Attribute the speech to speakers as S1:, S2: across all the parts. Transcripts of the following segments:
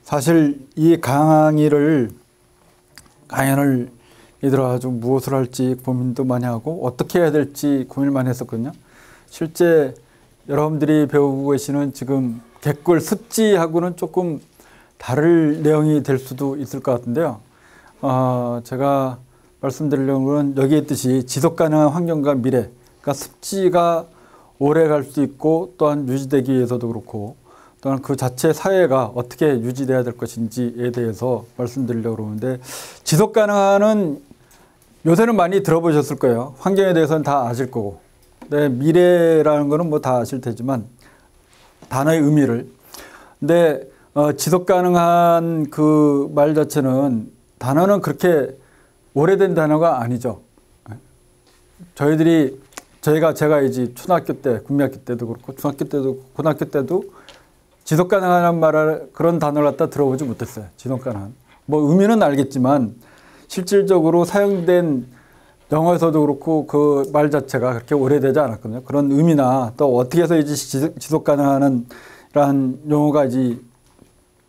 S1: 사실 이 강의를 들어가지고 무엇을 할지 고민도 많이 하고 어떻게 해야 될지 고민을 많이 했었거든요. 실제 여러분들이 배우고 계시는 지금 객골 습지하고는 조금 다를 내용이 될 수도 있을 것 같은데요. 제가 말씀드리려는 건 여기에 있듯이 지속 가능한 환경과 미래, 그러니까 습지가 오래 갈 수 있고 또한 유지되기 위해서도 그렇고 또한 그 자체 사회가 어떻게 유지돼야 될 것인지에 대해서 말씀드리려고 그러는데, 지속 가능한은 요새는 많이 들어보셨을 거예요. 환경에 대해서는 다 아실 거고. 네, 미래라는 거는 뭐 다 아실 테지만 단어의 의미를. 근데 지속 가능한 그 말 자체는 단어는 그렇게 오래된 단어가 아니죠. 제가 이제 초등학교 때, 국민학교 때도 그렇고 중학교 때도 고등학교 때도 지속 가능한 말을 그런 단어를 갖다 들어보지 못했어요. 지속 가능한. 뭐 의미는 알겠지만 실질적으로 사용된 영어에서도 그렇고 그 말 자체가 그렇게 오래되지 않았거든요. 그런 의미나 또 어떻게 해서 이제 지속 가능한 용어가 이제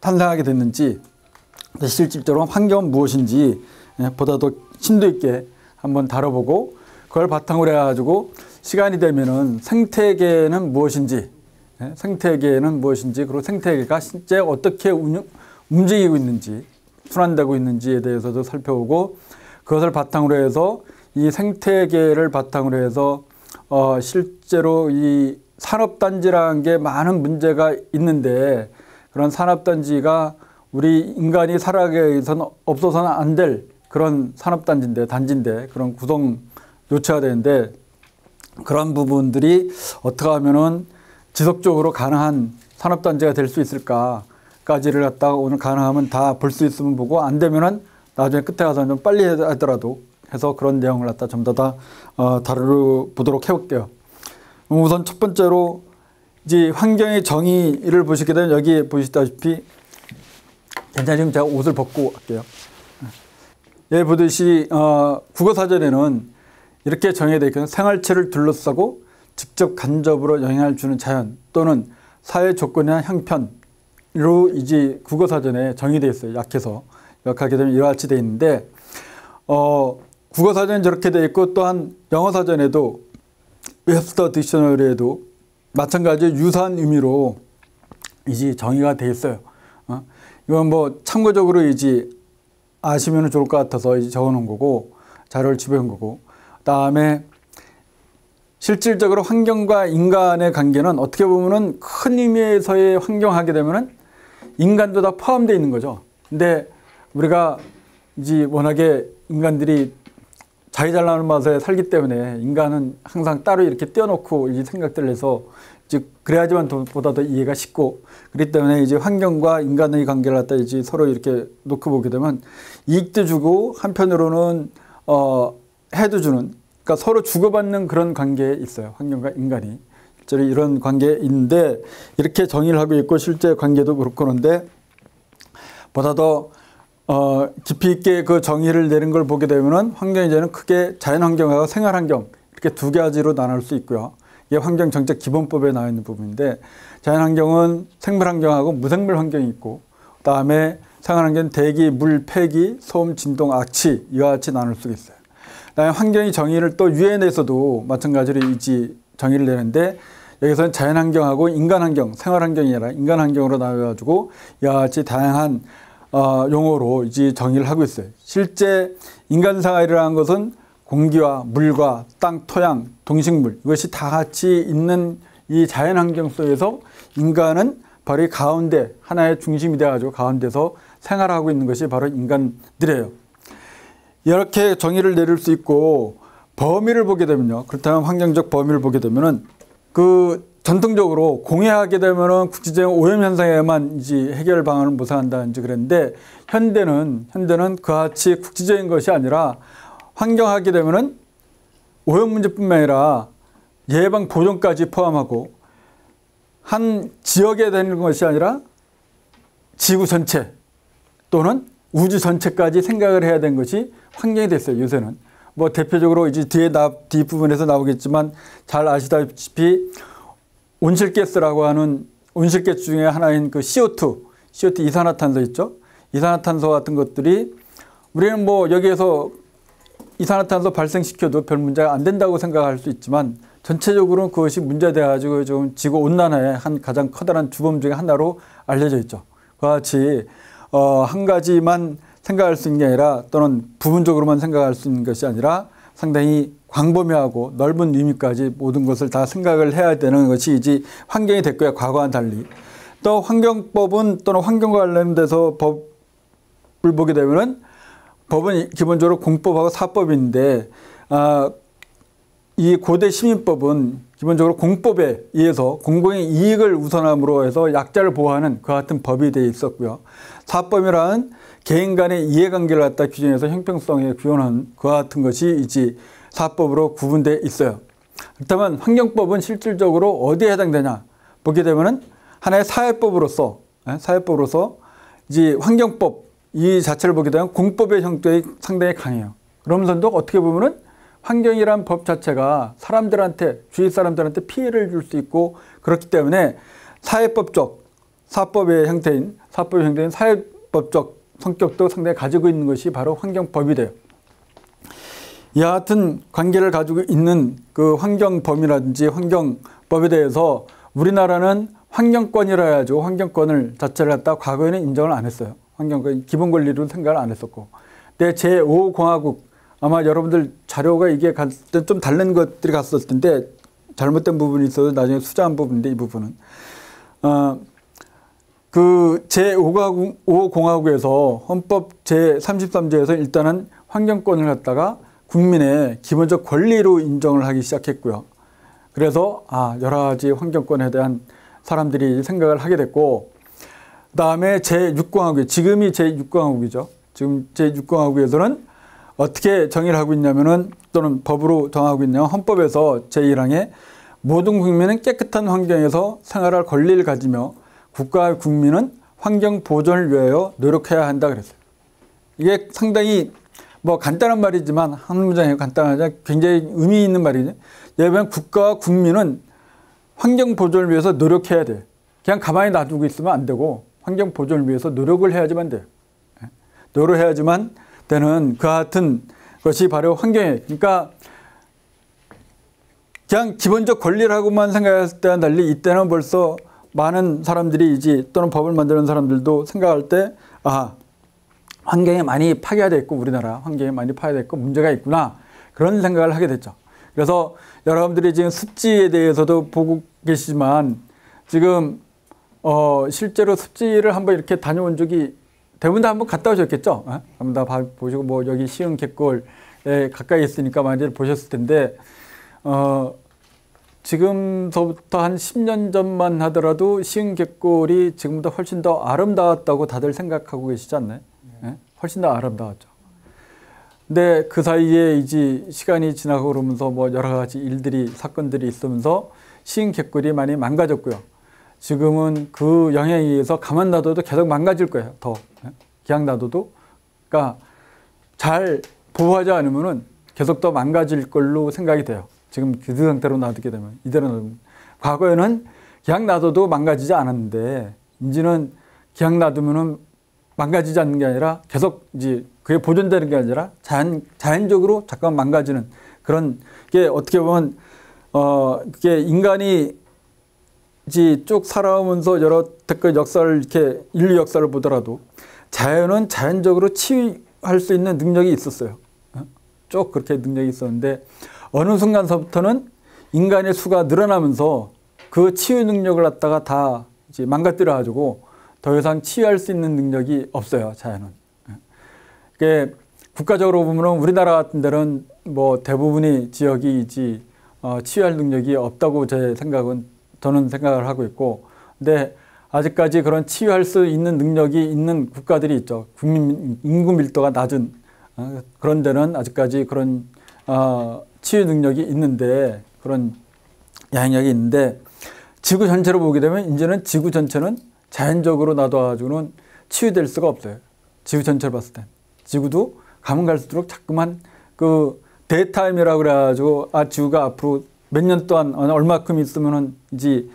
S1: 탄생하게 됐는지, 실질적으로 환경은 무엇인지 보다 더 심도 있게 한번 다뤄보고, 그걸 바탕으로 해가지고 시간이 되면은 생태계는 무엇인지, 그리고 생태계가 실제 어떻게 움직이고 있는지, 순환되고 있는지에 대해서도 살펴보고, 그것을 바탕으로 해서 이 생태계를 바탕으로 해서 실제로 이 산업단지라는 게 많은 문제가 있는데, 그런 산업단지가 우리 인간이 살아가기 위해서는 없어서는 안 될 그런 단지인데 그런 구성 요체가 되는데, 그런 부분들이 어떻게 하면은 지속적으로 가능한 산업단지가 될 수 있을까까지를 갖다가 오늘 가능하면 다 볼 수 있으면 보고, 안 되면은 나중에 끝에 가서 좀 빨리 하더라도 해서 그런 내용을 갖다 좀 더 다뤄보도록 해볼게요. 우선 첫 번째로 이제 환경의 정의를 보시게 되면 여기 보시다시피, 괜찮으면 제가 옷을 벗고 갈게요. 여기 보듯이 국어사전에는 이렇게 정의되어 있거든요. 생활체를 둘러싸고 직접 간접으로 영향을 주는 자연 또는 사회 조건이나 형편으로 이제 국어사전에 정의되어 있어요. 약해서 역하게 되면 이와 같이 되어 있는데, 국어사전에 저렇게 되어 있고, 또한 영어사전에도 웹스터 딕셔너리에도 마찬가지로 유사한 의미로 이제 정의가 되어 있어요. 이건 뭐 참고적으로 이제 아시면 좋을 것 같아서 이제 적어 놓은 거고, 자료를 집어온 거고, 그다음에 실질적으로 환경과 인간의 관계는 어떻게 보면은 큰 의미에서의 환경하게 되면은 인간도 다 포함되어 있는 거죠. 근데 우리가 이제 워낙에 인간들이 자기 잘 나오는 맛에 살기 때문에 인간은 항상 따로 이렇게 떼어놓고 이 생각들을 해서 이제 그래야지만 보다 더 이해가 쉽고, 그렇기 때문에 이제 환경과 인간의 관계를 갖다 이제 서로 이렇게 놓고 보게 되면 이익도 주고 한편으로는 해도 주는, 그러니까 서로 주고받는 그런 관계에 있어요. 환경과 인간이 실제로 이런 관계에 있는데, 이렇게 정의를 하고 있고 실제 관계도 그렇고, 그런데 보다 더 깊이 있게 그 정의를 내린 걸 보게 되면은 환경이제는 크게 자연환경하고 생활환경 이렇게 두 가지로 나눌 수 있고요. 이게 환경정책 기본법에 나와 있는 부분인데, 자연환경은 생물환경하고 무생물 환경이 있고, 그다음에 생활환경은 대기, 물, 폐기, 소음, 진동, 악취 이와 같이 나눌 수 있어요. 그다음에 환경의 정의를 또 유엔에서도 마찬가지로 이제 정의를 내는데, 여기서는 자연환경하고 인간환경, 생활환경이 아니라 인간환경으로 나눠가지고 이와 같이 다양한 용어로 이제 정의를 하고 있어요. 실제 인간생활이라는 것은 공기와 물과 땅, 토양, 동식물 이것이 다 같이 있는 이 자연환경 속에서 인간은 바로 이 가운데 하나의 중심이 되어가지고 가운데서 생활하고 있는 것이 바로 인간들이에요. 이렇게 정의를 내릴 수 있고, 범위를 보게 되면요. 그렇다면 환경적 범위를 보게 되면은 전통적으로 공해하게 되면은 국지적 오염현상에만 이제 해결 방안을 모색한다든지 그랬는데, 현대는 그같이 국지적인 것이 아니라 환경하게 되면은 오염 문제뿐만 아니라 예방 보존까지 포함하고, 한 지역에 되는 것이 아니라 지구 전체 또는 우주 전체까지 생각을 해야 되는 것이 환경이 됐어요. 요새는 뭐 대표적으로 이제 뒷부분에서 나오겠지만 잘 아시다시피 온실가스라고 하는 온실가스 중에 하나인 그 CO2 CO2 이산화탄소 있죠. 이산화탄소 같은 것들이 우리는 뭐 여기에서 이산화탄소 발생시켜도 별 문제가 안 된다고 생각할 수 있지만 전체적으로는 그것이 문제돼 가지고 좀 지구 온난화의 한 가장 커다란 주범 중에 하나로 알려져 있죠. 그와 같이 한 가지만 생각할 수 있는 게 아니라 또는 부분적으로만 생각할 수 있는 것이 아니라 상당히 광범위하고 넓은 의미까지 모든 것을 다 생각을 해야 되는 것이 이제 환경이 됐고요. 과거와는 달리. 또 환경법은 또는 환경과 관련돼서 법을 보게 되면은 법은 기본적으로 공법하고 사법인데 이 고대 시민법은 기본적으로 공법에 의해서 공공의 이익을 우선함으로 해서 약자를 보호하는 그와 같은 법이 되어 있었고요. 사법이라는 개인 간의 이해관계를 갖다 규정해서 형평성에 규정하는 그와 같은 것이 이제 사법으로 구분되어 있어요. 그렇다면 환경법은 실질적으로 어디에 해당되냐 보게 되면은 하나의 사회법으로서 이제 환경법 이 자체를 보게 되면 공법의 형태가 상당히 강해요. 그러면서도 어떻게 보면은 환경이란 법 자체가 사람들한테 주위 사람들한테 피해를 줄 수 있고 그렇기 때문에 사회법적 사법의 형태인 사회법적 성격도 상당히 가지고 있는 것이 바로 환경법이 돼요. 이와 같은 관계를 가지고 있는 그 환경법이라든지 환경법에 대해서 우리나라는 환경권이라 해가지고 환경권을 자체를 갖다 과거에는 인정을 안 했어요. 환경권 기본 권리로 생각을 안 했었고. 근데 제5공화국 아마 여러분들 자료가 이게 좀 다른 것들이 갔었을 텐데 잘못된 부분이 있어서 나중에 수정한 부분인데 이 부분은 그 제5공화국에서 헌법 제33조에서 일단은 환경권을 갖다가 국민의 기본적 권리로 인정을 하기 시작했고요. 그래서 여러 가지 환경권에 대한 사람들이 생각을 하게 됐고 그다음에 제6공화국 지금이 제6공화국이죠. 지금 제6공화국에서는 어떻게 정의를 하고 있냐면은 또는 법으로 정하고 있냐면 헌법에서 제1항에 모든 국민은 깨끗한 환경에서 생활할 권리를 가지며 국가와 국민은 환경 보존을 위하여 노력해야 한다 그랬어요. 이게 상당히 뭐 간단한 말이지만 한 문장이에요. 간단하지만 굉장히 의미 있는 말이죠. 예를 들면 국가와 국민은 환경 보존을 위해서 노력해야 돼요. 그냥 가만히 놔두고 있으면 안 되고 환경 보존을 위해서 노력을 해야지만 돼요. 노력해야지만 되는 그 같은 것이 바로 환경이에요. 그러니까 그냥 기본적 권리라고만 생각했을 때와 달리 이때는 벌써 많은 사람들이 이제 또는 법을 만드는 사람들도 생각할 때 환경이 많이 파괴가 있고 우리나라 환경이 많이 파괴가 있고 문제가 있구나 그런 생각을 하게 됐죠. 그래서 여러분들이 지금 습지에 대해서도 보고 계시지만 지금 실제로 습지를 한번 이렇게 다녀온 적이 대부분 다 한번 갔다 오셨겠죠? 한번 다 보시고 뭐 여기 시흥 갯골에 가까이 있으니까 많이들 보셨을 텐데 지금서부터 한 10년 전만 하더라도 시흥 갯골이 지금보다 훨씬 더 아름다웠다고 다들 생각하고 계시지 않나요? 훨씬 더 아름다웠죠. 근데 그 사이에 이제 시간이 지나고 그러면서 뭐 여러 가지 일들이 사건들이 있으면서 시흥 갯골이 많이 망가졌고요. 지금은 그 영향에 의해서 가만 놔둬도 계속 망가질 거예요. 더 그냥 놔둬도 그러니까 잘 보호하지 않으면은 계속 더 망가질 걸로 생각이 돼요. 지금 그 상태로 놔두게 되면 이대로 놔두면 과거에는 그냥 놔둬도 망가지지 않았는데 이제는 그냥 놔두면은 망가지지 않는 게 아니라 계속 이제 그게 보존되는 게 아니라 자연적으로 잠깐 망가지는 그런 게 어떻게 보면 그게 인간이 이제 쭉 살아오면서 여러 태껏 역사를 이렇게 인류 역사를 보더라도 자연은 자연적으로 치유할 수 있는 능력이 있었어요. 쭉 그렇게 능력이 있었는데 어느 순간서부터는 인간의 수가 늘어나면서 그 치유 능력을 갖다가 다 이제 망가뜨려 가지고 더 이상 치유할 수 있는 능력이 없어요, 자연은. 이게 국가적으로 보면 우리나라 같은 데는 뭐 대부분의 지역이 이제 치유할 능력이 없다고 저는 생각을 하고 있고, 근데 아직까지 그런 치유할 수 있는 능력이 있는 국가들이 있죠. 국민 인구 밀도가 낮은 그런 데는 아직까지 그런 치유 능력이 있는데 그런 영향력이 있는데 지구 전체로 보게 되면 이제는 지구 전체는 자연적으로 놔둬가지고는 치유될 수가 없어요. 지구 전체를 봤을 때 지구도 가면 갈수록 자꾸만 그 데이타임이라고 그래가지고 지구가 앞으로 몇 년 동안 얼마큼 있으면은 이제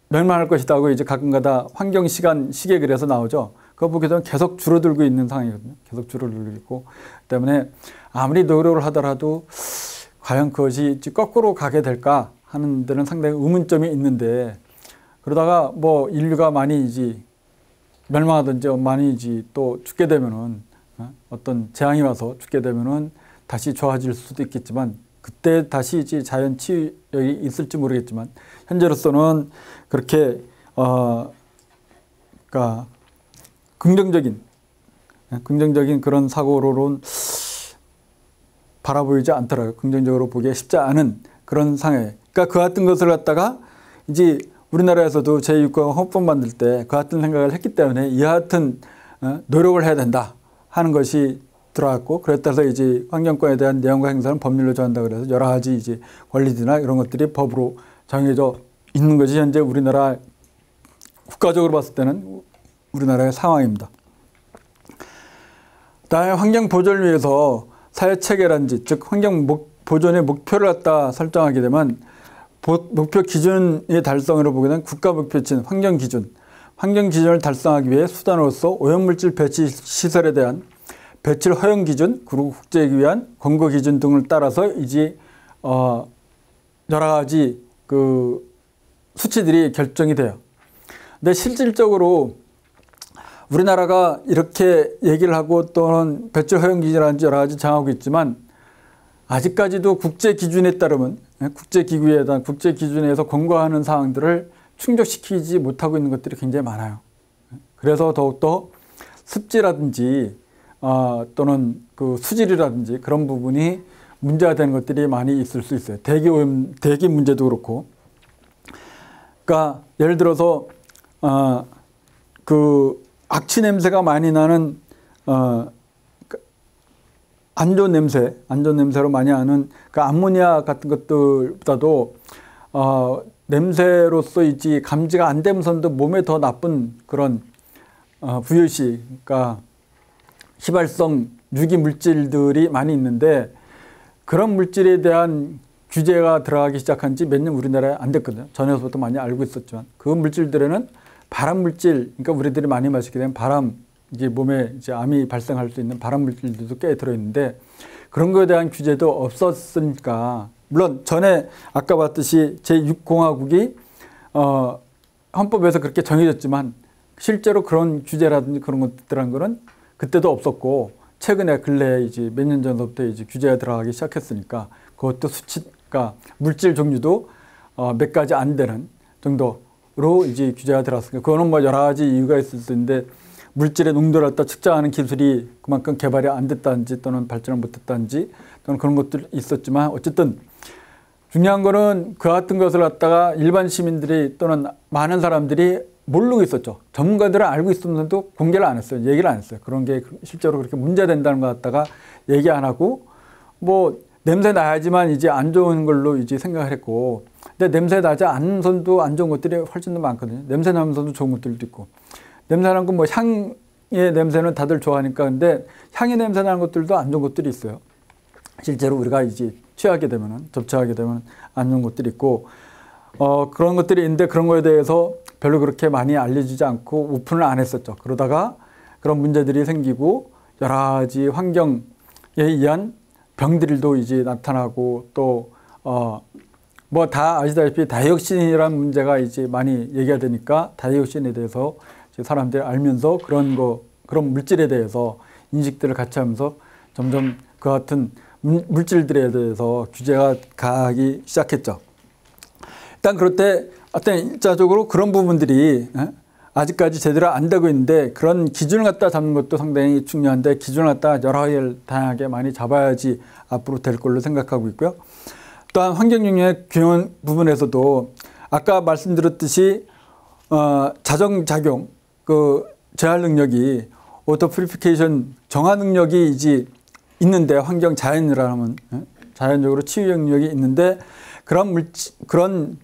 S1: 멸망할 것이다 하고 이제 가끔가다 환경시간 시계 그래서 나오죠. 그거 보게 되면 계속 줄어들고 있는 상황이거든요. 계속 줄어들고 있고 때문에 아무리 노력을 하더라도 과연 그것이 거꾸로 가게 될까 하는 데는 상당히 의문점이 있는데, 그러다가 뭐 인류가 많이 이제 멸망하든지 많이 이제 또 죽게 되면은 어떤 재앙이 와서 죽게 되면은 다시 좋아질 수도 있겠지만, 그때 다시 이제 자연 치유력이 있을지 모르겠지만 현재로서는 그렇게 그러니까 긍정적인 그런 사고로는 바라보이지 않더라고요. 긍정적으로 보기에 쉽지 않은 그런 상황. 그러니까 그 같은 것을 갖다가 이제 우리나라에서도 제6과 헌법 만들 때 그 같은 생각을 했기 때문에 이와 같은 노력을 해야 된다 하는 것이 들어갔고, 그에 따라서 이제 환경권에 대한 내용과 행사는 법률로 정한다 그래서 여러 가지 이제 권리들이나 이런 것들이 법으로 정해져 있는 것이 현재 우리나라 국가적으로 봤을 때는 우리나라의 상황입니다. 다음에 환경 보존을 위해서 사회 체계라든지 즉 환경 보존의 목표를 갖다 설정하게 되면 목표 기준의 달성으로 보게 되면 국가 목표치인 환경 기준을 달성하기 위해 수단으로서 오염물질 배치 시설에 대한 배출 허용 기준, 그리고 국제에 위한 권고 기준 등을 따라서 이제 여러 가지 그 수치들이 결정이 돼요. 근데 실질적으로 우리나라가 이렇게 얘기를 하고 또는 배출 허용 기준이라든지 여러 가지 정하고 있지만, 아직까지도 국제 기준에 따르면 국제기구에 대한 국제 기준에서 권고하는 사항들을 충족시키지 못하고 있는 것들이 굉장히 많아요. 그래서 더욱더 습지라든지 또는 그 수질이라든지 그런 부분이 문제가 되는 것들이 많이 있을 수 있어요. 대기오염, 대기 문제도 그렇고. 그러니까 예를 들어서 그 악취 냄새가 많이 나는 안 좋은 냄새로 많이 하는 그 암모니아 같은 것들보다도 냄새로서 이제 감지가 안 되면서도 몸에 더 나쁜 그런 VOC, 그러니까 휘발성 유기 물질들이 많이 있는데, 그런 물질에 대한 규제가 들어가기 시작한 지 몇 년 우리나라에 안 됐거든요. 전에서부터 많이 알고 있었지만 그 물질들에는 발암 물질, 그러니까 우리들이 많이 마시게 되면 이제 몸에 이제 암이 발생할 수 있는 발암 물질들도 꽤 들어있는데, 그런 거에 대한 규제도 없었으니까, 물론 전에 아까 봤듯이 제6공화국이 헌법에서 그렇게 정해졌지만 실제로 그런 규제라든지 그런 것들한 거는 그때도 없었고, 최근에 근래에 이제 몇 년 전부터 이제 규제가 들어가기 시작했으니까 그것도 수치가 물질 종류도 몇 가지 안 되는 정도로 이제 규제가 들어왔으니까, 그거는 뭐 여러 가지 이유가 있을 수 있는데, 물질의 농도를 갖다 측정하는 기술이 그만큼 개발이 안 됐다든지 또는 발전을 못했다든지 또는 그런 것들이 있었지만, 어쨌든 중요한 거는 그 같은 것을 갖다가 일반 시민들이 또는 많은 사람들이 모르고 있었죠. 전문가들은 알고 있으면서도 공개를 안 했어요. 얘기를 안 했어요. 그런 게 실제로 그렇게 문제된다는 것 갖다가 얘기 안 하고, 뭐 냄새 나야지만 이제 안 좋은 걸로 이제 생각을 했고, 근데 냄새 나지 않으면서도 안 좋은 것들이 훨씬 더 많거든요. 냄새 나면서도 좋은 것들도 있고, 냄새 나는 건 뭐 향의 냄새는 다들 좋아하니까, 근데 향의 냄새 나는 것들도 안 좋은 것들이 있어요. 실제로 우리가 이제 접촉하게 되면 안 좋은 것들이 있고, 그런 것들이 있는데 그런 거에 대해서 별로 그렇게 많이 알려지지 않고 오픈을 안 했었죠. 그러다가 그런 문제들이 생기고 여러 가지 환경에 의한 병들도 이제 나타나고, 또 뭐 다 아시다시피 다이옥신이라는 문제가 이제 많이 얘기가 되니까 다이옥신에 대해서 사람들이 알면서 그런 물질에 대해서 인식들을 같이 하면서 점점 그 같은 물질들에 대해서 규제가 가기 시작했죠. 일단 그럴 때 어떤 일차적으로 그런 부분들이 아직까지 제대로 안 되고 있는데, 그런 기준을 갖다 잡는 것도 상당히 중요한데, 기준을 갖다 여러 가지를 다양하게 많이 잡아야지 앞으로 될 걸로 생각하고 있고요. 또한 환경영향의 균형 부분에서도 아까 말씀드렸듯이 자정작용, 그 제할 능력이 오토 프리피케이션 정화 능력이 이제 있는데, 환경 자연이라면 자연적으로 치유 능력이 있는데, 그런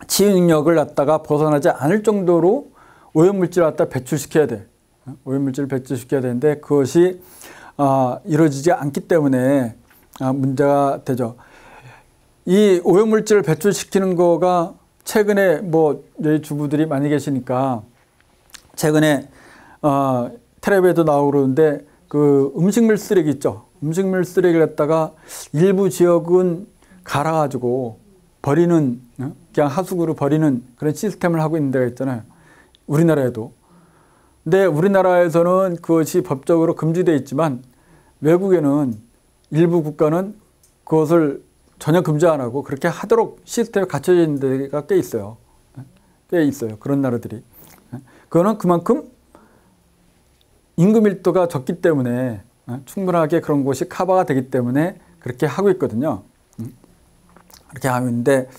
S1: 치유 능력을 갖다가 벗어나지 않을 정도로 오염물질을 갖다 배출시켜야 돼. 오염물질을 배출시켜야 되는데 그것이 이루어지지 않기 때문에 문제가 되죠. 이 오염물질을 배출시키는 거가 최근에 뭐 저희 주부들이 많이 계시니까 최근에 텔레비에도 나오고 그러는데 그 음식물 쓰레기 있죠. 음식물 쓰레기를 갖다가 일부 지역은 갈아가지고 버리는, 그냥 하수구로 버리는 그런 시스템을 하고 있는 데가 있잖아요. 우리나라에도. 근데 우리나라에서는 그것이 법적으로 금지되어 있지만 외국에는 일부 국가는 그것을 전혀 금지 안 하고 그렇게 하도록 시스템이 갖춰져 있는 데가 꽤 있어요. 꽤 있어요. 그런 나라들이. 그거는 그만큼 인구 밀도가 적기 때문에 충분하게 그런 곳이 커버가 되기 때문에 그렇게 하고 있거든요. 그렇게 하고 있는데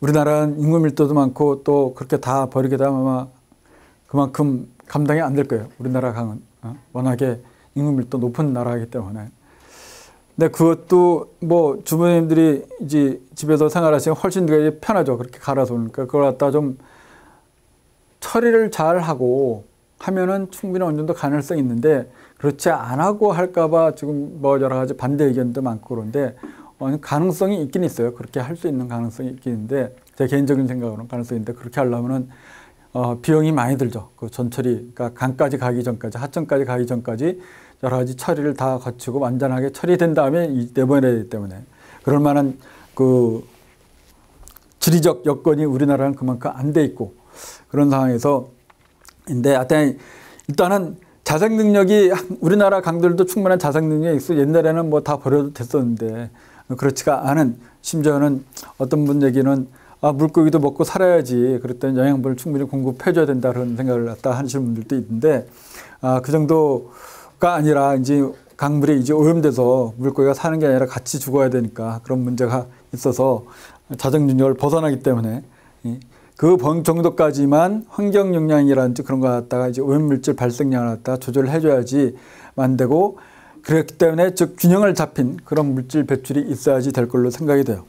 S1: 우리나라는 인구 밀도도 많고 또 그렇게 다 버리게 되면 아마 그만큼 감당이 안 될 거예요. 우리나라 강은 워낙에 인구 밀도 높은 나라이기 때문에. 근데 그것도 뭐 주부님들이 이제 집에서 생활하시면 훨씬 더 편하죠. 그렇게 갈아서 오니까 그걸 갖다 좀 처리를 잘 하고 하면은 충분히 어느 정도 가능성이 있는데 그렇지 안 하고 할까봐 지금 뭐 여러 가지 반대 의견도 많고 그런데 가능성이 있긴 있어요. 그렇게 할 수 있는 가능성이 있긴 있는데 제 개인적인 생각으로는 가능성이 있는데 그렇게 하려면은 비용이 많이 들죠. 그 전처리, 그러니까 강까지 가기 전까지, 하천까지 가기 전까지 여러 가지 처리를 다 거치고 완전하게 처리된 다음에 내보내야 되기 때문에 그럴 만한 그 지리적 여건이 우리나라는 그만큼 안 돼 있고 그런 상황에서 인데 일단은 자생 능력이 우리나라 강들도 충분한 자생 능력이 있어. 옛날에는 뭐 다 버려도 됐었는데 그렇지가 않은, 심지어는 어떤 분 얘기는 물고기도 먹고 살아야지 그랬더니 영양분을 충분히 공급해줘야 된다 그런 생각을 갖다 하시는 분들도 있는데 그 정도가 아니라 이제 강물이 이제 오염돼서 물고기가 사는 게 아니라 같이 죽어야 되니까 그런 문제가 있어서 자생 능력을 벗어나기 때문에 그 정도까지만 환경 영향이라든지 그런 거 갖다가 이제 오염물질 발생량을 갖다가 조절을 해줘야지 만되고 그렇기 때문에 즉 균형을 잡힌 그런 물질 배출이 있어야지 될 걸로 생각이 돼요.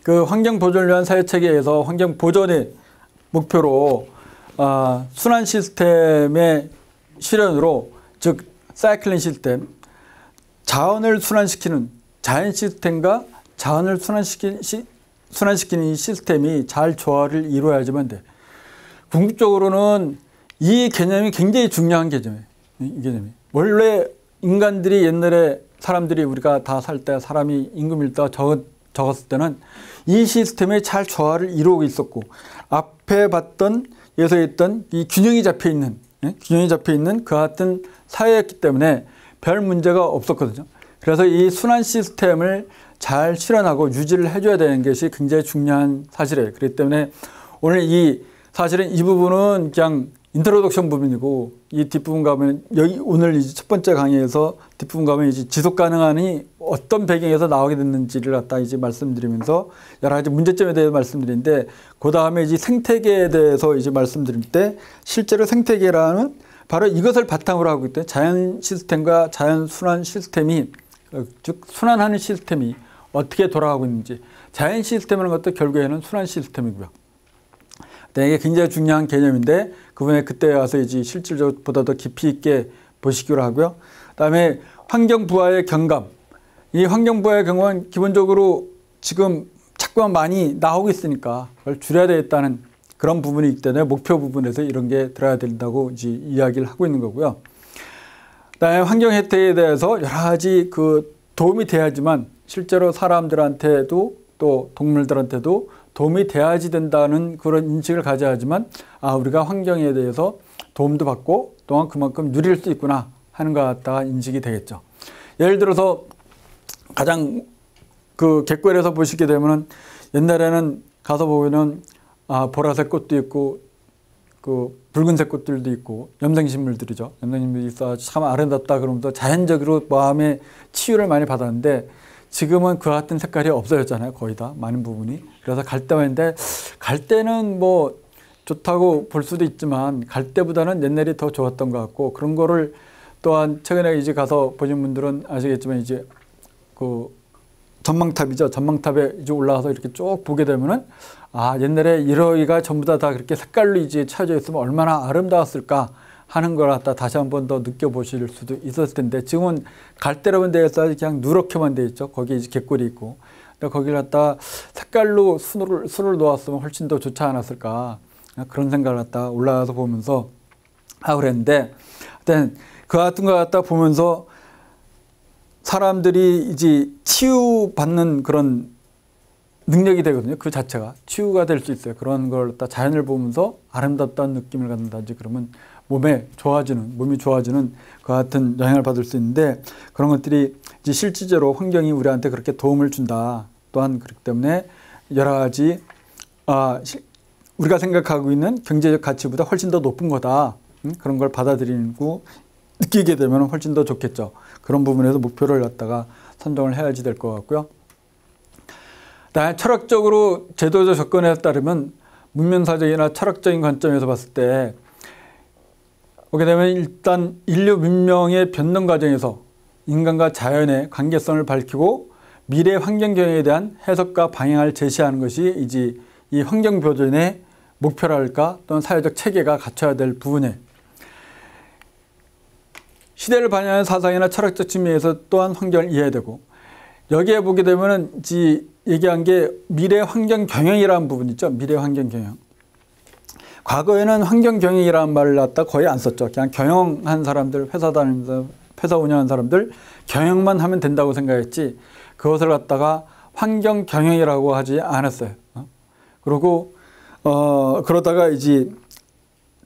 S1: 그 환경 보존을 위한 사회 체계에서 환경 보존의 목표로 순환 시스템의 실현으로 즉 사이클링 시스템, 자원을 순환시키는 자연 시스템과 자원을 순환시키는 이 시스템이 잘 조화를 이루어야지만 돼. 궁극적으로는 이 개념이 굉장히 중요한 개념이에요. 이 개념이. 원래 인간들이 옛날에 사람들이 우리가 다 살 때 사람이 인구 밀도가 적었을 때는 이 시스템에 잘 조화를 이루고 있었고 앞에 봤던 예서했던 이 균형이 잡혀 있는 그 같은 사회였기 때문에 별 문제가 없었거든요. 그래서 이 순환 시스템을 잘 실현하고 유지를 해줘야 되는 것이 굉장히 중요한 사실이에요. 그렇기 때문에 오늘 사실은 이 부분은 그냥 인트로덕션 부분이고 이 뒷부분 가면 오늘 이제 첫 번째 강의에서 뒷부분 가면 이제 지속 가능한이 어떤 배경에서 나오게 됐는지를 갖다 이제 말씀드리면서 여러 가지 문제점에 대해서 말씀드리는데 그 다음에 이제 생태계에 대해서 이제 말씀드릴 때 실제로 생태계라는 바로 이것을 바탕으로 하고 있던 자연 시스템과 자연 순환 시스템이 즉 순환하는 시스템이 어떻게 돌아가고 있는지 자연 시스템이라는 것도 결국에는 순환 시스템이고요. 이게 굉장히 중요한 개념인데 그분에 그때 와서 이제 실질적보다 더 깊이 있게 보시기로 하고요. 그다음에 환경 부하의 경감. 이 환경 부하의 경감은 기본적으로 지금 자꾸만 많이 나오고 있으니까 그걸 줄여야 되겠다는 그런 부분이 있기 때문에 목표 부분에서 이런 게 들어야 된다고 이제 이야기를 하고 있는 거고요. 그다음에 환경 혜택에 대해서 여러 가지 그 도움이 돼야지만 실제로 사람들한테도 또 동물들한테도 도움이 돼야지 된다는 그런 인식을 가져야지만 우리가 환경에 대해서 도움도 받고 또한 그만큼 누릴 수 있구나 하는 것 같다 인식이 되겠죠. 예를 들어서 가장 그 갯벌에서 보시게 되면은 옛날에는 가서 보면은 보라색 꽃도 있고 그 붉은색 꽃들도 있고 염생식물들이죠. 염생식물이 있어 참 아름답다 그러면서 자연적으로 마음의 치유를 많이 받았는데 지금은 그 같은 색깔이 없어졌잖아요. 거의 다 많은 부분이. 그래서 갈대인데 갈대는 뭐 좋다고 볼 수도 있지만 갈대보다는 옛날이 더 좋았던 것 같고 그런 거를 또한 최근에 이제 가서 보신 분들은 아시겠지만 이제 그 전망탑이죠. 전망탑에 이제 올라가서 이렇게 쭉 보게 되면은 옛날에 이러기가 전부 다 그렇게 색깔로 이제 차져 있으면 얼마나 아름다웠을까 하는 걸 갖다 다시 한 번 더 느껴보실 수도 있었을 텐데 지금은 갈대라는 데에서 그냥 누렇게만 돼 있죠. 거기에 이제 갯골이 있고 거기를 갖다 색깔로 술을 놓았으면 훨씬 더 좋지 않았을까. 그런 생각을 갖다 올라가서 보면서 하고 그랬는데, 하여튼 그 같은 거 갖다 보면서 사람들이 이제 치유받는 그런 능력이 되거든요. 그 자체가 치유가 될 수 있어요. 그런 걸 갖다 자연을 보면서 아름답다는 느낌을 갖는다든지 그러면 몸이 좋아지는 그 같은 영향을 받을 수 있는데, 그런 것들이 이제 실질적으로 환경이 우리한테 그렇게 도움을 준다. 또한 그렇기 때문에 여러 가지 우리가 생각하고 있는 경제적 가치보다 훨씬 더 높은 거다. 그런 걸 받아들이고 느끼게 되면 훨씬 더 좋겠죠. 그런 부분에서 목표를 갖다가 선정을 해야지 될 것 같고요. 다만 철학적으로 제도적 접근에 따르면 문명사적이나 철학적인 관점에서 봤을 때 보게 되면 일단 인류 문명의 변동 과정에서 인간과 자연의 관계성을 밝히고 미래 환경 경영에 대한 해석과 방향을 제시하는 것이 이제 이 환경 보존의 목표랄까 또는 사회적 체계가 갖춰야 될 부분이에요. 시대를 반영하는 사상이나 철학적 측면에서 또한 환경을 이해해야 되고, 여기에 보게 되면은 이제 얘기한 게 미래 환경 경영이라는 부분 있죠. 미래 환경 경영. 과거에는 환경 경영이라는 말을 갖다 거의 안 썼죠. 그냥 경영한 사람들, 회사 다니면서 회사 운영한 사람들 경영만 하면 된다고 생각했지, 그것을 갖다가 환경 경영이라고 하지 않았어요. 그리고 그러다가 이제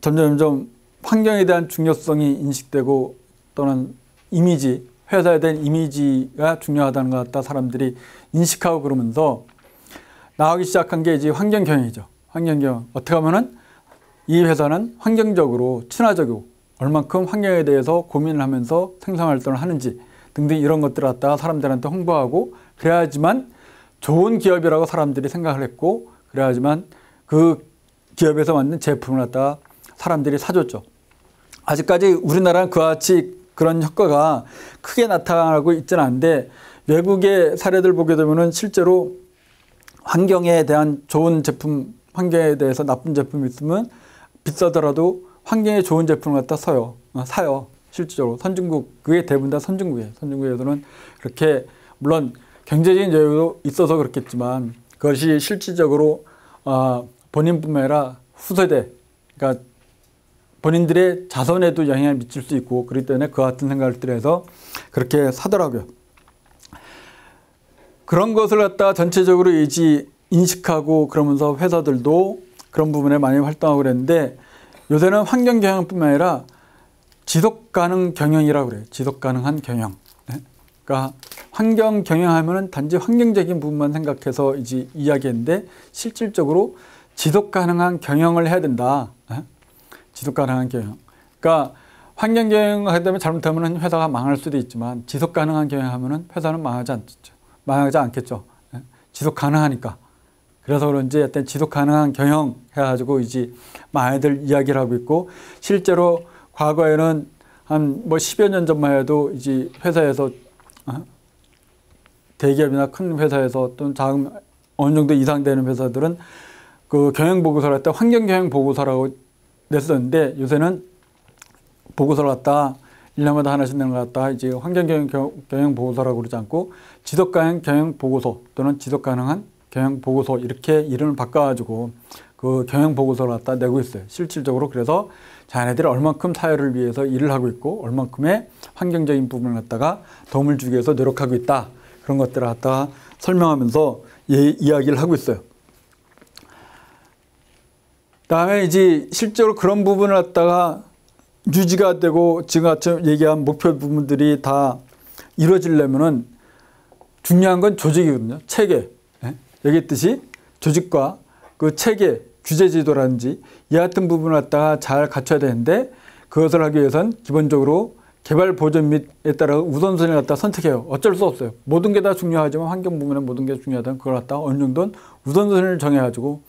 S1: 점점 환경에 대한 중요성이 인식되고, 또는 이미지, 회사에 대한 이미지가 중요하다는 것 같다 사람들이 인식하고 그러면서 나오기 시작한 게 이제 환경 경영이죠. 환경 경영. 어떻게 하면은 이 회사는 환경적으로 친화적이고 얼만큼 환경에 대해서 고민을 하면서 생산 활동을 하는지 등등 이런 것들을 갖다가 사람들한테 홍보하고, 그래야지만 좋은 기업이라고 사람들이 생각을 했고, 그래야지만 그 기업에서 만든 제품을 갖다가 사람들이 사줬죠. 아직까지 우리나라는 그와 같이 그런 효과가 크게 나타나고 있지는 않은데, 외국의 사례들 보게 되면은 실제로 환경에 대한 좋은 제품, 환경에 대해서 나쁜 제품이 있으면 비싸더라도 환경에 좋은 제품을 갖다 사요. 실질적으로 선진국, 그게 대부분 다 선진국이에요. 선진국에서는 그렇게 물론 경제적인 여유도 있어서 그렇겠지만 그것이 실질적으로 본인뿐만 아니라 후세대, 그러니까 본인들의 자손에도 영향을 미칠 수 있고, 그렇기 때문에 그 같은 생각을 해서 그렇게 사더라고요. 그런 것을 갖다가 전체적으로 이제 인식하고 그러면서 회사들도 그런 부분에 많이 활동하고 그랬는데, 요새는 환경 경영뿐만 아니라 지속 가능 경영이라고 그래요. 지속 가능한 경영. 그러니까 환경 경영하면은 단지 환경적인 부분만 생각해서 이제 이야기했는데, 실질적으로 지속 가능한 경영을 해야 된다. 지속 가능한 경영. 그러니까 환경 경영을 하게 되면 잘못하면 회사가 망할 수도 있지만, 지속 가능한 경영하면은 회사는 망하지 않겠죠. 지속 가능하니까. 그래서 그런지 하여튼 지속 가능한 경영 해가지고 이제 많이들 이야기를 하고 있고, 실제로 과거에는 한 10여 년 전만 해도 이제 회사에서 대기업이나 큰 회사에서 또는 작은 어느 정도 이상 되는 회사들은 그 경영 보고서를 갖다 환경 경영 보고서라고 냈었는데, 요새는 보고서를 갖다 1년마다 하나씩 내는 걸 갖다가 이제 환경 경영 보고서라고 그러지 않고 지속 가능 경영 보고서 또는 지속 가능한 경영 보고서 이렇게 이름을 바꿔가지고 그 경영 보고서를 갖다 내고 있어요. 실질적으로. 그래서 자네들이 얼만큼 사회를 위해서 일을 하고 있고 얼만큼의 환경적인 부분을 갖다가 도움을 주기 위해서 노력하고 있다. 그런 것들을 갖다가 설명하면서 이야기를 하고 있어요. 다음에 이제 실제로 그런 부분을 갖다가 유지가 되고 지금 얘기한 목표 부분들이 다 이루어지려면은 중요한 건 조직이거든요. 체계. 얘기했듯이 조직과 그 체계, 규제 지도라든지 이 같은 부분을 갖다가 잘 갖춰야 되는데, 그것을 하기 위해서는 기본적으로 개발 보전 및에 따라 우선순위를 갖다 선택해요. 어쩔 수 없어요. 모든 게 다 중요하지만 환경 부분에 모든 게 중요하다면 그걸 갖다가 어느 정도는 우선순위를 정해가지고,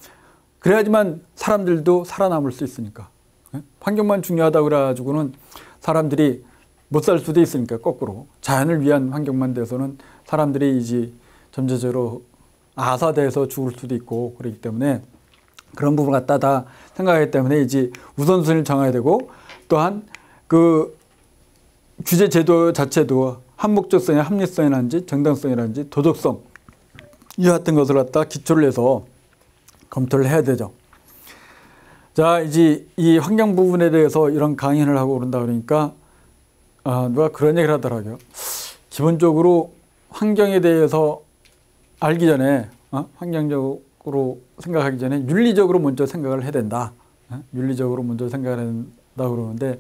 S1: 그래야지만 사람들도 살아남을 수 있으니까. 환경만 중요하다고 그래가지고는 사람들이 못 살 수도 있으니까, 거꾸로. 자연을 위한 환경만 돼서는 사람들이 이제 전체적으로 아사돼서 죽을 수도 있고, 그렇기 때문에 그런 부분을 갖다 다 생각하기 때문에 이제 우선순위를 정해야 되고, 또한 그 규제 제도 자체도 한목적성이나 합리성이라든지 정당성이라든지 도덕성, 이 같은 것을 갖다 기초를 해서 검토를 해야 되죠. 자, 이제 이 환경 부분에 대해서 이런 강연을 하고 그런다 그러니까 누가 그런 얘기를 하더라고요. 기본적으로 환경에 대해서 알기 전에 환경적으로 생각하기 전에 윤리적으로 먼저 생각을 해야 된다. 윤리적으로 먼저 생각을 해야 된다 그러는데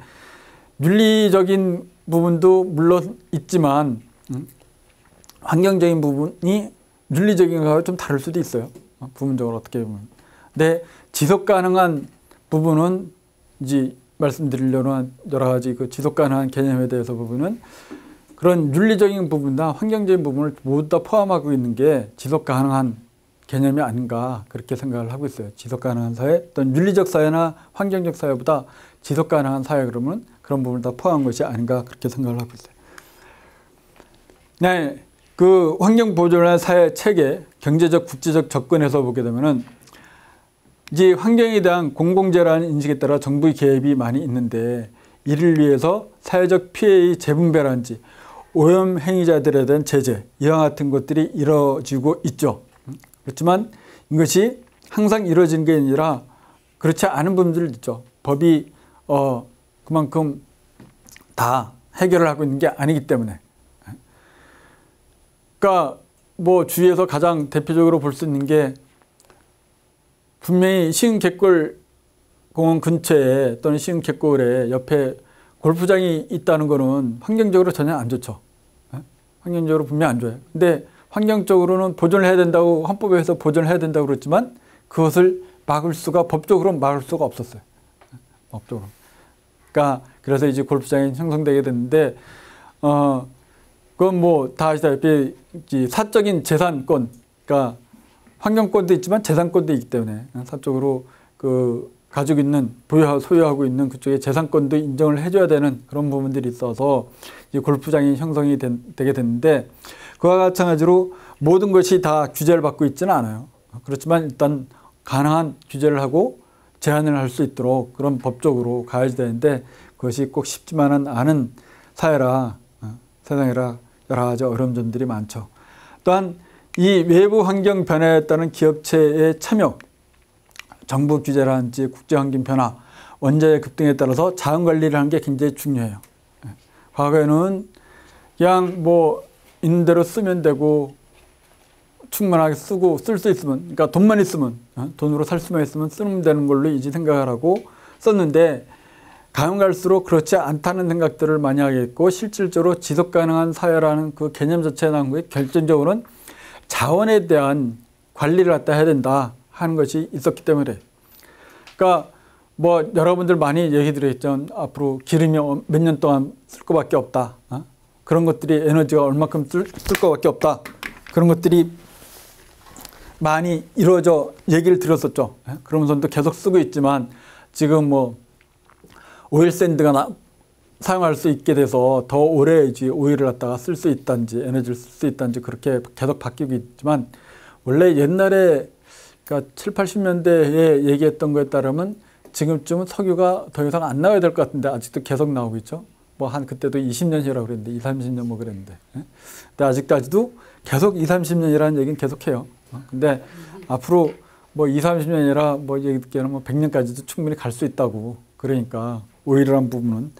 S1: 윤리적인 부분도 물론 있지만 환경적인 부분이 윤리적인 거하고 좀 다를 수도 있어요. 부분적으로 어떻게 보면. 근데 지속 가능한 부분은 이제 말씀드리려는 여러 가지 그 지속 가능한 개념에 대해서 부분은 그런 윤리적인 부분이나 환경적인 부분을 모두 다 포함하고 있는 게 지속 가능한 개념이 아닌가 그렇게 생각을 하고 있어요. 지속 가능한 사회, 어떤 윤리적 사회나 환경적 사회보다 지속 가능한 사회 그러면 그런 부분을 다 포함한 것이 아닌가 그렇게 생각을 하고 있어요. 네, 그 환경 보존의 사회 체계, 경제적, 국제적 접근에서 보게 되면은 이제 환경에 대한 공공재라는 인식에 따라 정부의 개입이 많이 있는데 이를 위해서 사회적 피해의 재분배라든지 오염 행위자들에 대한 제재 이와 같은 것들이 이루어지고 있죠. 그렇지만 이것이 항상 이루어지는 게 아니라 그렇지 않은 부분들이 있죠. 법이 그만큼 다 해결을 하고 있는 게 아니기 때문에. 그러니까 뭐 주위에서 가장 대표적으로 볼 수 있는 게 분명히 시흥갯골 공원 근처에 또는 시흥갯골에 옆에 골프장이 있다는 거는 환경적으로 전혀 안 좋죠. 환경적으로 분명히 안 좋아요. 근데 환경적으로는 보존을 해야 된다고 헌법에서 보존을 해야 된다고 그랬지만 그것을 막을 수가 법적으로 막을 수가 없었어요. 법적으로. 그러니까 그래서 이제 골프장이 형성되게 됐는데 그건 뭐 다 아시다시피 사적인 재산권, 그러니까 환경권도 있지만 재산권도 있기 때문에 사적으로 그 가지고 있는 소유하고 있는 그쪽에 재산권도 인정을 해줘야 되는 그런 부분들이 있어서 이 골프장이 형성이 되게 됐는데 그와 마찬가지로 모든 것이 다 규제를 받고 있지는 않아요. 그렇지만 일단 가능한 규제를 하고 제한을 할 수 있도록 그런 법적으로 가야 되는데 그것이 꼭 쉽지만은 않은 사회라 세상이라 여러 가지 어려운 점들이 많죠. 또한 이 외부 환경 변화에 따른 기업체의 참여, 정부 규제라든지 국제환경 변화, 원자의 급등에 따라서 자원관리를 하는 게 굉장히 중요해요. 과거에는 그냥 뭐 있는 대로 쓰면 되고 충분하게 쓰고 쓸 수 있으면, 그러니까 돈만 있으면, 돈으로 살 수만 있으면 쓰면 되는 걸로 이제 생각을 하고 썼는데 가면 갈수록 그렇지 않다는 생각들을 많이 하겠고 실질적으로 지속가능한 사회라는 그 개념 자체에 나온 거에 결정적으로는 자원에 대한 관리를 갖다 해야 된다 하는 것이 있었기 때문에 그러니까 뭐 여러분들 많이 얘기 드렸죠. 앞으로 기름이 몇 년 동안 쓸 것밖에 없다. 그런 것들이 에너지가 얼마큼 쓸 것밖에 없다. 그런 것들이 많이 이루어져 얘기를 드렸었죠. 그러면서도 계속 쓰고 있지만 지금 뭐 오일 샌드가 사용할 수 있게 돼서 더 오래 이제 오일을 갖다가 쓸 수 있다든지 에너지를 쓸 수 있다든지 그렇게 계속 바뀌고 있지만 원래 옛날에 그러니까 7, 80년대에 얘기했던 거에 따르면 지금쯤은 석유가 더 이상 안 나와야 될 것 같은데 아직도 계속 나오고 있죠. 뭐 한 그때도 20년이라고 그랬는데 20, 30년 뭐 그랬는데. 근데 아직까지도 계속 20, 30년이라는 얘기는 계속해요. 근데 앞으로 뭐 20, 30년이라 뭐 얘기 듣기에는 뭐 100년까지도 충분히 갈 수 있다고. 그러니까 오일이라는 부분은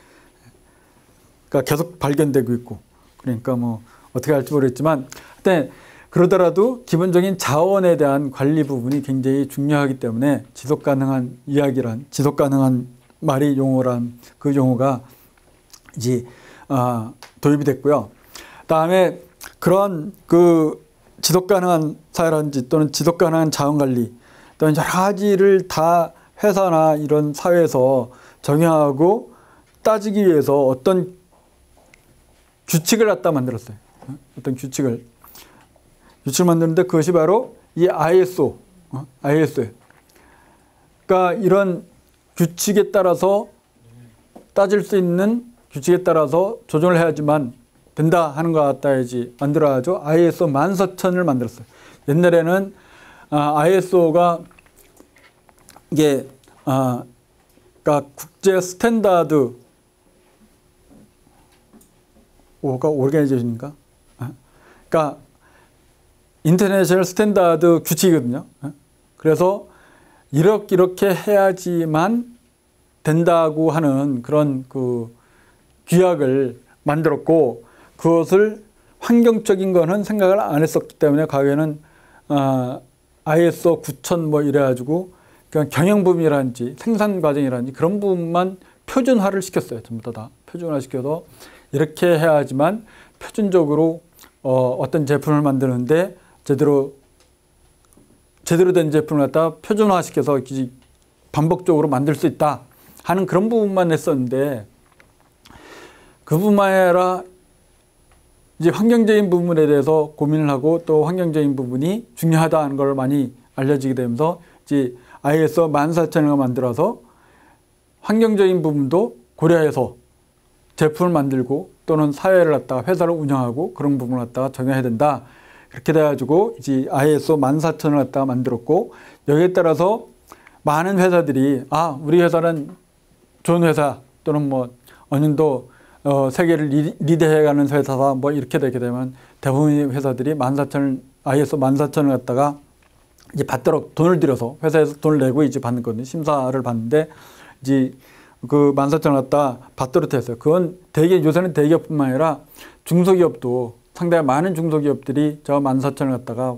S1: 그러니까 계속 발견되고 있고 그러니까 뭐 어떻게 할지 모르겠지만 근데 그러더라도 기본적인 자원에 대한 관리 부분이 굉장히 중요하기 때문에 지속 가능한 이야기란 지속 가능한 말이 용어란 그 용어가 이제 도입이 됐고요. 그다음에 그런 그 지속 가능한 사회라든지 또는 지속 가능한 자원 관리 또는 여러 가지를 다 회사나 이런 사회에서 적용하고 따지기 위해서 어떤 규칙을 갖다 만들었어요. 어떤 규칙을 만드는데 그것이 바로 이 ISO, ISO예요. 그러니까 이런 규칙에 따라서 따질 수 있는 규칙에 따라서 조정을 해야지만 된다 하는 것 갖다야지 만들어야죠. ISO 14,000을 만들었어요. 옛날에는 ISO가 이게 그러니까 국제 스탠다드 오르가니제이션인가? 그러니까 인터내셔널 스탠다드 규칙이거든요. 그래서 이렇게 해야지만 된다고 하는 그런 그 규약을 만들었고, 그것을 환경적인 거는 생각을 안 했었기 때문에 과거에는 ISO 9000 뭐 이래가지고 그냥 경영 부분이라든지 생산 과정이라든지 그런 부분만 표준화를 시켰어요. 전부 다 표준화 시켜서 이렇게 해야지만 표준적으로 어떤 제품을 만드는데 제대로 된 제품을 갖다 표준화 시켜서 반복적으로 만들 수 있다 하는 그런 부분만 했었는데, 그뿐만 아니라 이제 환경적인 부분에 대해서 고민을 하고 또 환경적인 부분이 중요하다는 걸 많이 알려지게 되면서 이제 ISO 14000을 만들어서 환경적인 부분도 고려해서 제품을 만들고 또는 사회를 갖다가 회사를 운영하고 그런 부분을 갖다가 적용해야 된다. 그렇게 돼가지고 이제 ISO 14000을 갖다가 만들었고, 여기에 따라서 많은 회사들이 우리 회사는 좋은 회사 또는 뭐 어느 정도 세계를 리드해가는 회사다 뭐 이렇게 되게 되면 대부분의 회사들이 ISO 14000을 갖다가 이제 받도록 돈을 들여서 회사에서 돈을 내고 이제 받는 거거든요. 심사를 받는데 이제 그 14000을 갖다 받도록 했어요. 그건 요새는 대기업뿐만 아니라 중소기업도 상당히 많은 중소기업들이 저 14000을 갖다가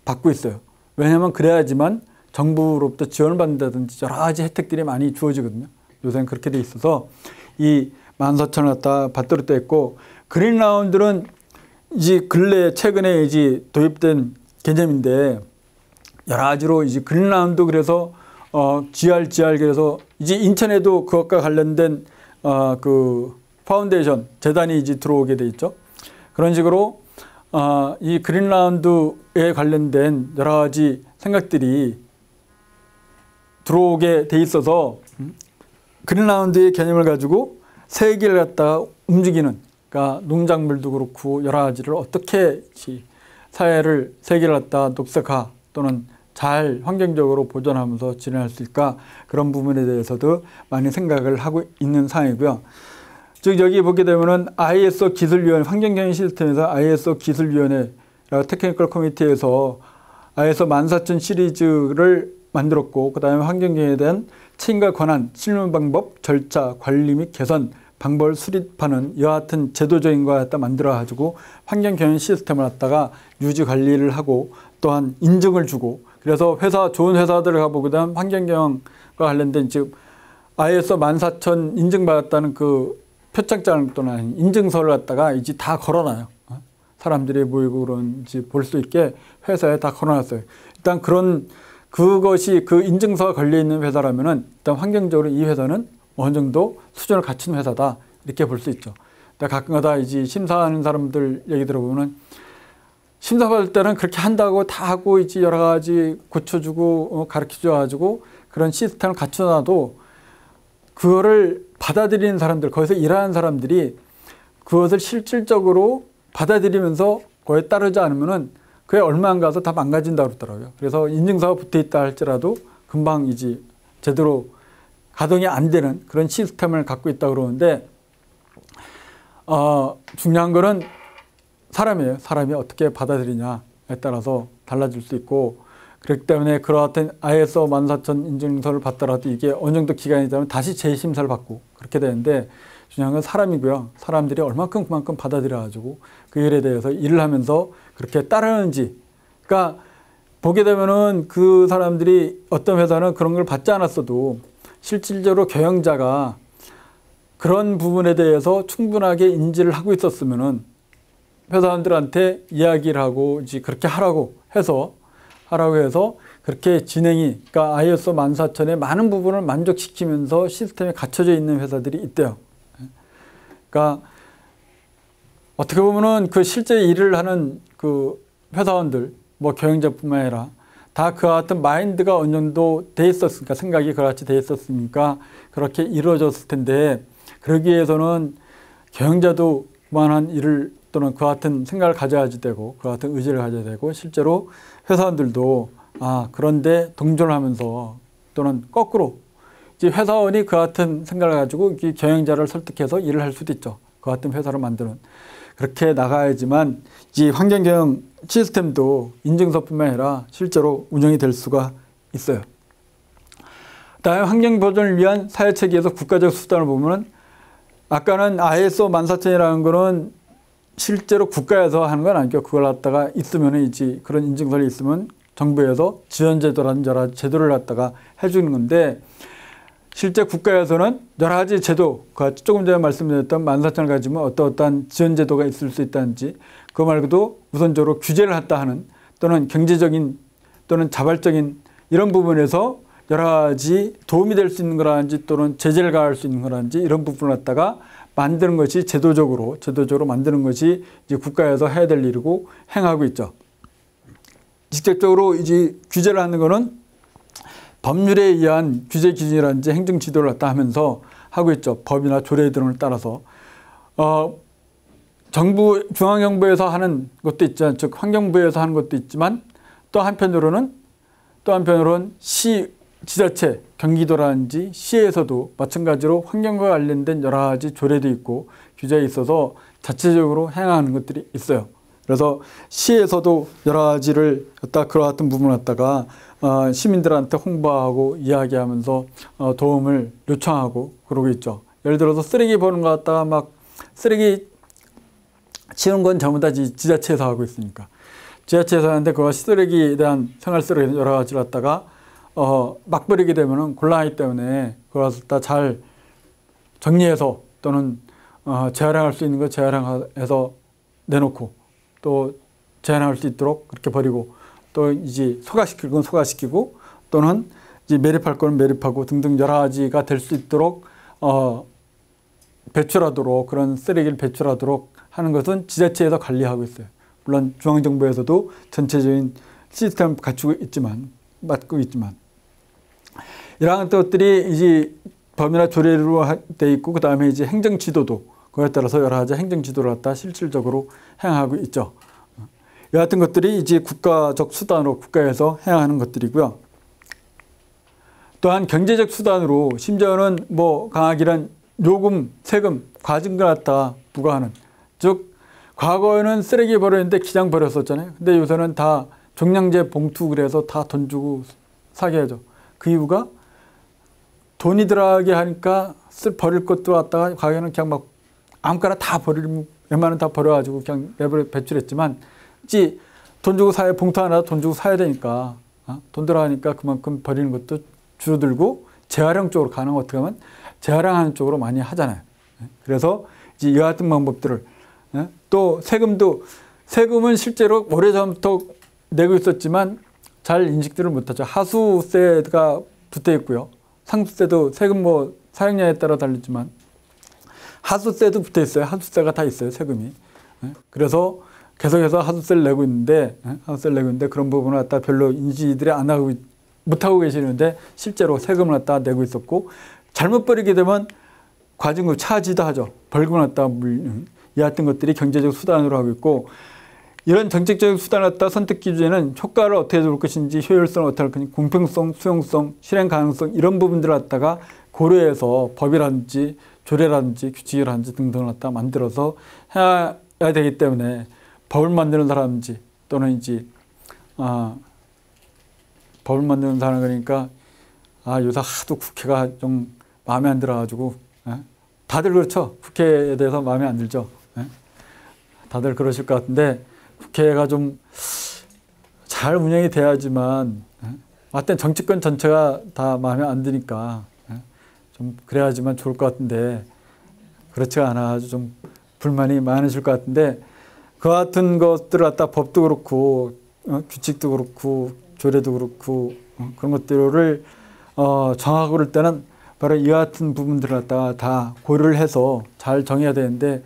S1: 받고 있어요. 왜냐하면 그래야지만 정부로부터 지원을 받는다든지 여러 가지 혜택들이 많이 주어지거든요. 요새는 그렇게 돼 있어서 이 14000을 갖다 받도록 됐고, 그린라운드는 이제 최근에 이제 도입된 개념인데 여러 가지로 이제 그린라운드 그래서 GR 그래서 이제 인천에도 그것과 관련된 그 파운데이션 재단이 이제 들어오게 돼 있죠. 그런 식으로 이 그린라운드에 관련된 여러 가지 생각들이 들어오게 돼 있어서 그린라운드의 개념을 가지고 세계를 갖다가 움직이는, 그러니까 농작물도 그렇고 여러 가지를 어떻게 세계를 갖다가 녹색화 또는 잘 환경적으로 보존하면서 진행할 수 있을까, 그런 부분에 대해서도 많이 생각을 하고 있는 상황이고요. 즉 여기 보게 되면은 ISO 기술위원회, 환경경영 시스템에서 ISO 기술위원회라고 테크니컬 커미티에서 ISO 14000 시리즈를 만들었고, 그 다음에 환경경영에 대한 책임과 권한, 실무 방법, 절차, 관리 및 개선 방법을 수립하는 이와 같은 제도적인 걸 갖다 만들어가지고 환경경영 시스템을 갖다가 유지 관리를 하고 또한 인증을 주고, 그래서 좋은 회사들을 가보고 그다음 환경경영과 관련된 즉 ISO 14000 인증받았다는 그 표창장 또는 인증서를 갖다가 이제 다 걸어놔요. 사람들이 모이고 그런지 볼 수 있게 회사에 다 걸어놨어요. 일단 그것이 그 인증서가 걸려있는 회사라면은 일단 환경적으로 이 회사는 어느 정도 수준을 갖춘 회사다, 이렇게 볼 수 있죠. 가끔가다 이제 심사하는 사람들 얘기 들어보면 심사받을 때는 그렇게 한다고 다 하고 이제 여러 가지 고쳐주고 가르쳐줘가지고 그런 시스템을 갖춰놔도 그거를 받아들이는 사람들, 거기서 일하는 사람들이 그것을 실질적으로 받아들이면서 거기에 따르지 않으면은 그게 얼마 안 가서 다 망가진다고 그러더라고요. 그래서 인증서가 붙어 있다 할지라도 금방 이제 제대로 가동이 안 되는 그런 시스템을 갖고 있다고 그러는데, 중요한 거는 사람이에요. 사람이 어떻게 받아들이냐에 따라서 달라질 수 있고, 그렇기 때문에 그러한 ISO 14000 인증서를 받더라도 이게 어느 정도 기간이 되면 다시 재심사를 받고 그렇게 되는데, 중요한 건 사람이고요. 사람들이 얼만큼 그만큼 받아들여가지고 그 일에 대해서 일을 하면서 그렇게 따르는지. 그러니까 보게 되면은 그 사람들이 어떤 회사는 그런 걸 받지 않았어도 실질적으로 경영자가 그런 부분에 대해서 충분하게 인지를 하고 있었으면은 회사원들한테 이야기를 하고 이제 그렇게 하라고 해서 그렇게 진행이, 그러니까 ISO 14000의 많은 부분을 만족시키면서 시스템에 갖춰져 있는 회사들이 있대요. 그러니까 어떻게 보면은 그 실제 일을 하는 그 회사원들, 뭐 경영자뿐만 아니라 다 그와 같은 마인드가 어느 정도 돼 있었으니까, 생각이 그같이 돼 있었으니까 그렇게 이루어졌을 텐데, 그러기 위해서는 경영자도 그만한 일을 또는 그와 같은 생각을 가져야 되고 그와 같은 의지를 가져야 되고, 실제로 회사원들도 그런데 동조를 하면서 또는 거꾸로 이제 회사원이 그 같은 생각을 가지고 경영자를 설득해서 일을 할 수도 있죠. 그 같은 회사를 만드는. 그렇게 나가야지만 이 환경경영 시스템도 인증서뿐만 아니라 실제로 운영이 될 수가 있어요. 다음에 환경 보존을 위한 사회체계에서 국가적 수단을 보면 아까는 ISO 14000이라는 거는 실제로 국가에서 하는 건 아니고 그걸 갖다가 있으면 이제 그런 인증서를 있으면 정부에서 지원제도라는 여러 가지 제도를 갖다가 해주는 건데 실제 국가에서는 여러 가지 제도, 조금 전에 말씀드렸던 14000을 가지면 어떠한 지원제도가 있을 수 있다든지 그거 말고도 우선적으로 규제를 했다 하는 또는 경제적인 또는 자발적인 이런 부분에서 여러 가지 도움이 될 수 있는 거라든지 또는 제재를 가할 수 있는 거라든지 이런 부분을 갖다가 만드는 것이 제도적으로 만드는 것이 이제 국가에서 해야 될 일이고 행하고 있죠. 직접적으로 이제 규제를 하는 거는 법률에 의한 규제 기준이라든지 행정 지도를 갖다 하면서 하고 있죠. 법이나 조례 등을 따라서. 정부, 중앙정부에서 하는 것도 있지만, 즉 환경부에서 하는 것도 있지만 또 한편으로는 지자체, 경기도라든지 시에서도 마찬가지로 환경과 관련된 여러 가지 조례도 있고 규제가 있어서 자체적으로 행하는 것들이 있어요. 그래서 시에서도 여러 가지를 갖다 그러한 부분을 갖다가 시민들한테 홍보하고 이야기하면서 도움을 요청하고 그러고 있죠. 예를 들어서 쓰레기 버리는 거 갖다가 막 쓰레기 치우는 건 전부 다 지자체에서 하고 있으니까 지자체에서 하는데 그 쓰레기에 대한 생활 쓰레기 여러 가지를 갖다가 막 버리게 되면은 곤란하기 때문에 그걸 갖다 잘 정리해서 또는 재활용할 수 있는 거 재활용해서 내놓고 또 재활용할 수 있도록 그렇게 버리고 또 이제 소각시킬 건 소각시키고 또는 이제 매립할 건 매립하고 등등 여러 가지가 될 수 있도록 배출하도록 그런 쓰레기를 배출하도록 하는 것은 지자체에서 관리하고 있어요. 물론 중앙정부에서도 전체적인 시스템을 갖추고 있지만 맡고 있지만 이러한 것들이 이제 법이나 조례로 돼 있고 그 다음에 이제 행정 지도도 그에 따라서 여러 가지 행정 지도를 갖다 실질적으로 행하고 있죠. 이 같은 것들이 이제 국가적 수단으로 국가에서 행하는 것들이고요. 또한 경제적 수단으로 심지어는 뭐 강하기란 요금, 세금, 과징금을 갖다 부과하는 즉 과거에는 쓰레기 버렸는데 그냥 버렸었잖아요. 근데 요새는 다 종량제 봉투 그래서 다 돈 주고 사게 하죠. 그 이유가 돈이 들어가게 하니까 버릴 것도 갖다가 과거에는 그냥 막 아무거나 다 버리면 웬만하면 다 버려가지고 그냥 내버려 배출했지만 이제 돈 주고 사야 봉투 하나 돈 주고 사야 되니까 돈 들어가니까 그만큼 버리는 것도 줄어들고 재활용 쪽으로 가는 어떻게 하면 재활용하는 쪽으로 많이 하잖아요. 그래서 이제 이 같은 방법들을 또 세금은 실제로 오래전부터 내고 있었지만 잘 인식들을 못하죠. 하수세가 붙어 있고요. 상수세도 세금 뭐 사용량에 따라 다르지만 하수세도 붙어 있어요. 하수세가 다 있어요. 세금이. 그래서 계속해서 하수세를 내고 있는데 그런 부분을 갖다 별로 인지들이 못하고 계시는데 실제로 세금을 갖다 내고 있었고 잘못 버리게 되면 과징금 차지도 하죠. 벌금을 갖다 이 같은 것들이 경제적 수단으로 하고 있고 이런 정책적 수단을 갖다 선택 기준에는 효과를 어떻게 줄 것인지 효율성을 어떻게 할 것인지 공평성, 수용성, 실행 가능성 이런 부분들을 갖다가 고려해서 법이라든지 조례라든지 규칙이라든지 등등을 갖다 만들어서 해야 되기 때문에 법을 만드는 사람인지 또는 이제 법을 만드는 사람 그러니까 요새 하도 국회가 좀 마음에 안 들어가지고 다들 그렇죠. 국회에 대해서 마음에 안 들죠. 다들 그러실 것 같은데 국회가 좀 잘 운영이 돼야지만 하여튼 정치권 전체가 다 마음에 안 드니까 좀 그래야지만 좋을 것 같은데 그렇지가 않아가지고 좀 불만이 많으실 것 같은데 그 같은 것들을 갖다 법도 그렇고 규칙도 그렇고 조례도 그렇고 그런 것들을 정하고 그럴 때는 바로 이 같은 부분들을 갖다가 다 고려를 해서 잘 정해야 되는데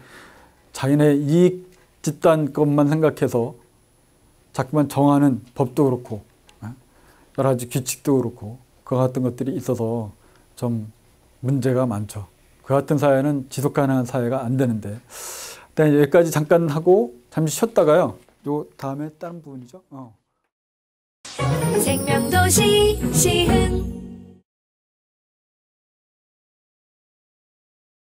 S1: 자기네 이익 집단 것만 생각해서 자꾸만 정하는 법도 그렇고 여러 가지 규칙도 그렇고 그 같은 것들이 있어서 좀 문제가 많죠. 그 같은 사회는 지속 가능한 사회가 안 되는데 일단 여기까지 잠깐 하고 잠시 쉬었다가요. 요 다음에 다른 부분이죠.
S2: 생명도시 시흥